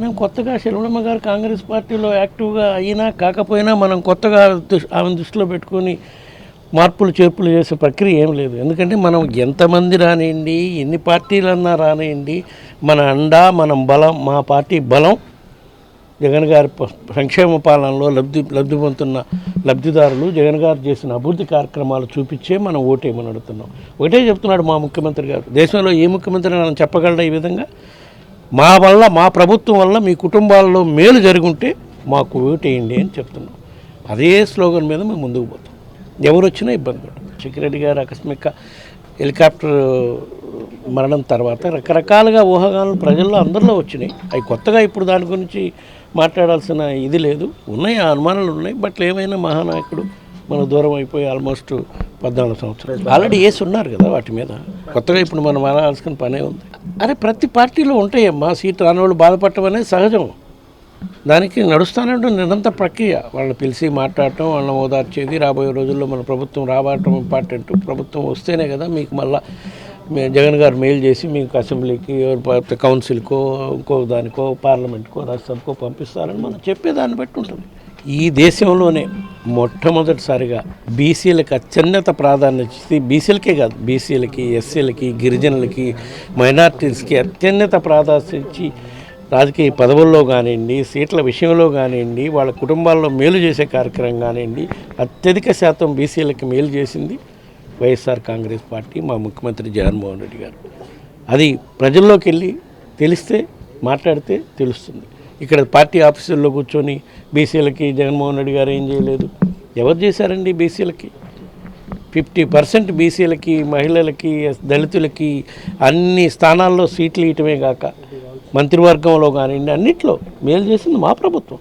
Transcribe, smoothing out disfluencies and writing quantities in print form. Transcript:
మనం కొత్తగా శర్మలమ్మ గారు కాంగ్రెస్ పార్టీలో యాక్టివ్గా అయినా కాకపోయినా మనం కొత్తగా ఆమెను దృష్టిలో పెట్టుకొని మార్పులు చేర్పులు చేసే ప్రక్రియ ఏం లేదు. ఎందుకంటే మనం ఎంతమంది రానివ్వండి, ఎన్ని పార్టీలన్నా రానివ్వండి, మన అండా మనం బలం, మా పార్టీ బలం జగన్ గారి సంక్షేమ పాలనలో లబ్ధి పొందుతున్న లబ్ధిదారులు జగన్ గారు చేసిన అభివృద్ధి కార్యక్రమాలు చూపించే మనం ఓటేయమని అడుగుతున్నాం. ఒకటే చెప్తున్నాడు మా ముఖ్యమంత్రి గారు, దేశంలో ఏ ముఖ్యమంత్రి మనం చెప్పగలడా ఈ విధంగా? మా వల్ల, మా ప్రభుత్వం వల్ల మీ కుటుంబాల్లో మేలు జరుగుంటే మాకు ఓటేయండి అని చెప్తున్నాం. అదే స్లోగన్ మీద మేము ముందుకు పోతాం. ఎవరు వచ్చినా ఇబ్బంది పడతాం. చిక్కిరెడ్డి గారు ఆకస్మిక హెలికాప్టర్ మరణం తర్వాత రకరకాలుగా ఊహాగానాలు ప్రజల్లో అందరిలో వచ్చినాయి. అవి కొత్తగా ఇప్పుడు దాని గురించి మాట్లాడాల్సిన ఇది లేదు. ఉన్నాయి, అనుమానాలు ఉన్నాయి. బట్ ఏమైనా మహానాయకుడు మన దూరం అయిపోయి ఆల్మోస్ట్ 14 సంవత్సరాలు ఆల్రెడీ వేసి ఉన్నారు కదా. వాటి మీద కొత్తగా ఇప్పుడు మనం మారాల్సిన పనే ఉంది. అరే ప్రతి పార్టీలో ఉంటాయమ్మా, సీటు రానివాళ్ళు బాధపడటం అనేది సహజం. దానికి నడుస్తూనే ఉంటుంది నిరంతర ప్రక్రియ. వాళ్ళని పిలిచి మాట్లాడటం, వాళ్ళని ఓదార్చేది. రాబోయే రోజుల్లో మన ప్రభుత్వం రావటం ఇంపార్టెంట్. ప్రభుత్వం వస్తేనే కదా మీకు మళ్ళీ జగన్ గారు మెయిల్ చేసి మీకు అసెంబ్లీకి, కౌన్సిల్కో, ఇంకో దానికో, పార్లమెంట్కో, రాజ్యసభకో పంపిస్తారని మనం చెప్పేదాన్ని బట్టి ఉంటుంది. ఈ దేశంలోనే మొట్టమొదటిసారిగా బీసీలకు అత్యున్నత ప్రాధాన్యత ఇచ్చి, బీసీలకే కాదు, బీసీలకి, ఎస్సీలకి, గిరిజనులకి, మైనార్టీస్కి అత్యున్నత ప్రాధాన్యత ఇచ్చి రాజకీయ పదవుల్లో కానివ్వండి, సీట్ల విషయంలో కానివ్వండి, వాళ్ళ కుటుంబాల్లో మేలు చేసే కార్యక్రమం కానివ్వండి, అత్యధిక శాతం బీసీలకి మేలు చేసింది వైఎస్ఆర్ కాంగ్రెస్ పార్టీ, మా ముఖ్యమంత్రి జగన్మోహన్ రెడ్డి గారు. అది ప్రజల్లోకి వెళ్ళి తెలిస్తే, మాట్లాడితే తెలుస్తుంది. ఇక్కడ పార్టీ ఆఫీసుల్లో కూర్చొని బీసీలకి జగన్మోహన్ రెడ్డి గారు ఏం చేయలేదు. ఎవరు చేశారండి బీసీలకి? 50% బీసీలకి, మహిళలకి, దళితులకి అన్ని స్థానాల్లో సీట్లు ఇవ్వటమే కాక మంత్రివర్గంలో కానివ్వండి అన్నిట్లో మేలు చేసింది మా ప్రభుత్వం.